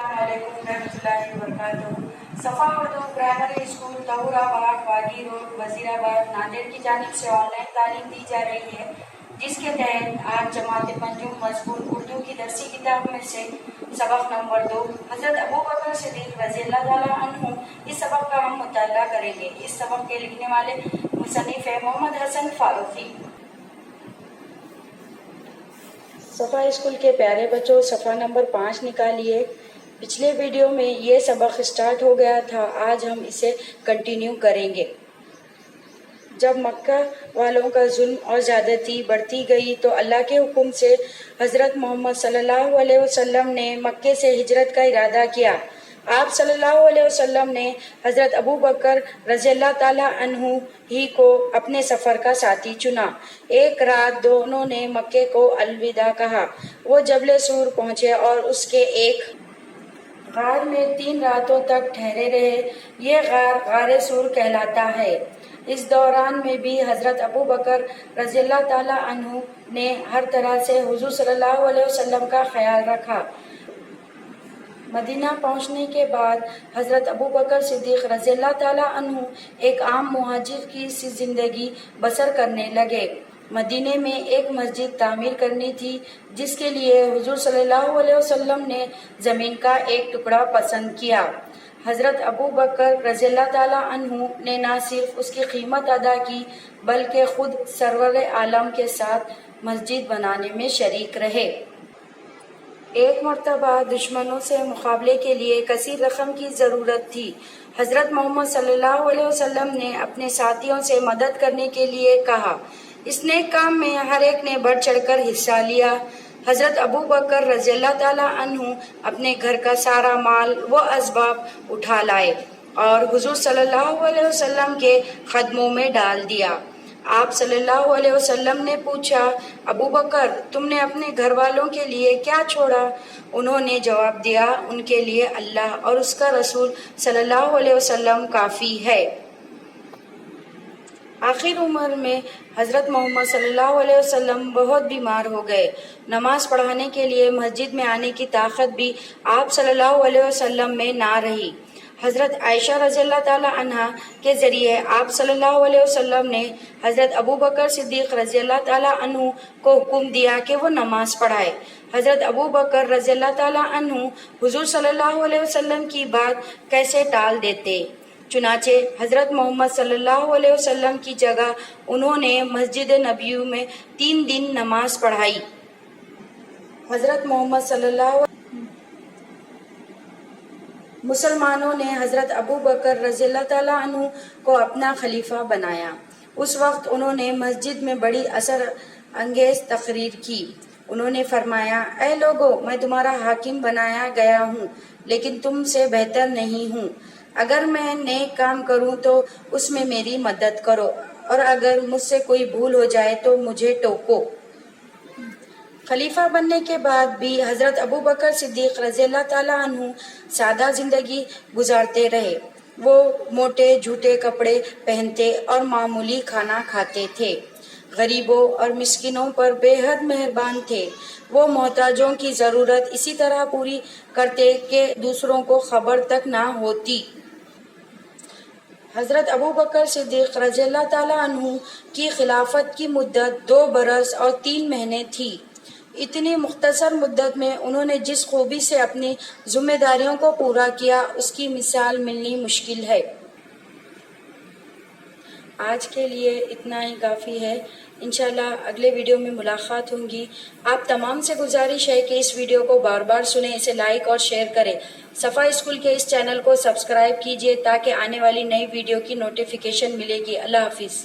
अस्सलाम वालेकुम रहमतुल्लाहि वबरकातुहू। सफ़ा Urdu primary school तहुराबाद वागी road Wazirabad Nanded की जानिब से ऑनलाइन तालीम दी जा रही है, जिसके तहत आज जमात पंजुम मजबूर उर्दू की दरसी किताब में से सबक नंबर 2 हज़रत अबू बकर सिद्दीक़ रज़ियल्लाहु ताला अन्हु, इस सबक का हम मुताला करेंगे। इस सबक के लिखने वाले मुसन्निफ़ है मोहम्मद हसन फारूकी। सफ़ा स्कूल के प्यारे बच्चों, सफ़ा नंबर 5 निकालिए। पिछले वीडियो में ये सबक स्टार्ट हो गया था, आज हम इसे कंटिन्यू करेंगे। जब मक्का वालों का जुल्म और ज़्यादती बढ़ती गई तो अल्लाह के हुक्म से हज़रत मोहम्मद सल्लल्लाहु अलैहि वसल्लम ने मक्के से हिजरत का इरादा किया। आप सल्लल्लाहु अलैहि वसल्लम ने हज़रत अबू बकर रज़ियल्लाहु ताला अन्हु ही को अपने सफ़र का साथी चुना। एक रात दोनों ने मक्के को अलविदा कहा। वो जबल सूर पहुँचे और उसके एक गार में 3 रातों तक ठहरे रहे। ये गार सूर कहलाता है। इस दौरान में भी हज़रत अबू बकर रज़ियल्लाहु ताला अन्हु ने हर तरह से हुज़ूर सल्लल्लाहु अलैहि वसल्लम का ख्याल रखा। मदीना पहुंचने के बाद हज़रत अबू बकर सिद्दीक़ रज़ियल्लाहु ताला अन्हु एक आम मुहाजिर की सी ज़िंदगी बसर करने लगे। मदीने में एक मस्जिद तामीर करनी थी, जिसके लिए हुज़ूर सल्लल्लाहु अलैहि वसल्लम ने ज़मीन का एक टुकड़ा पसंद किया। हज़रत अबू बकर रज़ियल्लाहु ताला अन्हु ने न सिर्फ उसकी कीमत अदा की, बल्कि खुद सरवर आलम के साथ मस्जिद बनाने में शरीक रहे। एक मरतबा दुश्मनों से मुकाबले के लिए कसीर रकम की ज़रूरत थी। हज़रत मोहम्मद सल्लल्लाहु अलैहि वसल्लम ने अपने साथियों से मदद करने के लिए कहा। इस नेक काम में हर एक ने बढ़ चढ़कर हिस्सा लिया। हज़रत अबू बकर रज़ियल्लाहु ताला अन्हु अपने घर का सारा माल व असबाब उठा लाए और हुज़ूर सल्लल्लाहु अलैहि वसल्लम के कदमों में डाल दिया। आप सल्लल्लाहु अलैहि वसल्लम ने पूछा, अबू बकर, तुमने अपने घर वालों के लिए क्या छोड़ा? उन्होंने जवाब दिया, उनके लिए अल्लाह और उसका रसूल सल्लल्लाहु अलैहि वसल्लम काफ़ी है। आखिर उम्र में हज़रत मोहम्मद सल्लल्लाहु अलैहि वसल्लम बहुत बीमार हो गए। नमाज पढ़ाने के लिए मस्जिद में आने की ताकत भी आप सल्लल्लाहु अलैहि वसल्लम में ना रही। हज़रत आयशा रज़ियल्लाहु ताला अन्हा के ज़रिए आप सल्लल्लाहु अलैहि वसल्लम ने हज़रत अबू बकर सिद्दीक़ रज़ियल्लाहु ताला अन्हु को हुक्म दिया कि वो नमाज पढ़ाए। हज़रत अबू बकर रज़ियल्लाहु ताला अन्हु हुज़ूर सल्लल्लाहु अलैहि वसल्लम की बात कैसे टाल देते। चुनाचे हज़रत मोहम्मद सल्लल्लाहु अलैहि वसल्लम की जगह उन्होंने मस्जिद नबी में 3 दिन नमाज पढ़ाई। हज़रत मोहम्मद सल्लल्लाहु मुसलमानों ने हज़रत अबू बकर रज़ियल्लाहु ताला अन्हु को अपना खलीफा बनाया। उस वक्त उन्होंने मस्जिद में बड़ी असर अंगेज़ तकरीर की। उन्होंने फरमाया, ऐ लोगो, मैं तुम्हारा हाकिम बनाया गया हूँ, लेकिन तुमसे बेहतर नहीं हूँ। अगर मैं नेक काम करूँ तो उसमें मेरी मदद करो, और अगर मुझसे कोई भूल हो जाए तो मुझे टोको। खलीफा बनने के बाद भी हज़रत अबू बकर सिद्दीक़ रज़ियल्लाहु ताला अन्हु सादा ज़िंदगी गुजारते रहे। वो मोटे झूठे कपड़े पहनते और मामूली खाना खाते थे। गरीबों और मिस्किनों पर बेहद मेहरबान थे। वो मोहताजों की ज़रूरत इसी तरह पूरी करते कि दूसरों को खबर तक ना होती। हज़रत अबू बकर सिद्दीक़ रज़ियल्लाहु ताला अन्हु की खिलाफत की मुद्दत 2 बरस और 3 महीने थी। इतनी मुख्तसर मुद्दत में उन्होंने जिस खूबी से अपनी जिम्मेदारियों को पूरा किया, उसकी मिसाल मिलनी मुश्किल है। आज के लिए इतना ही काफ़ी है। इंशाल्लाह अगले वीडियो में मुलाकात होगी। आप तमाम से गुजारिश है कि इस वीडियो को बार बार सुनें, इसे लाइक और शेयर करें। सफ़ा स्कूल के इस चैनल को सब्सक्राइब कीजिए ताकि आने वाली नई वीडियो की नोटिफिकेशन मिलेगी। अल्लाह हाफिज़।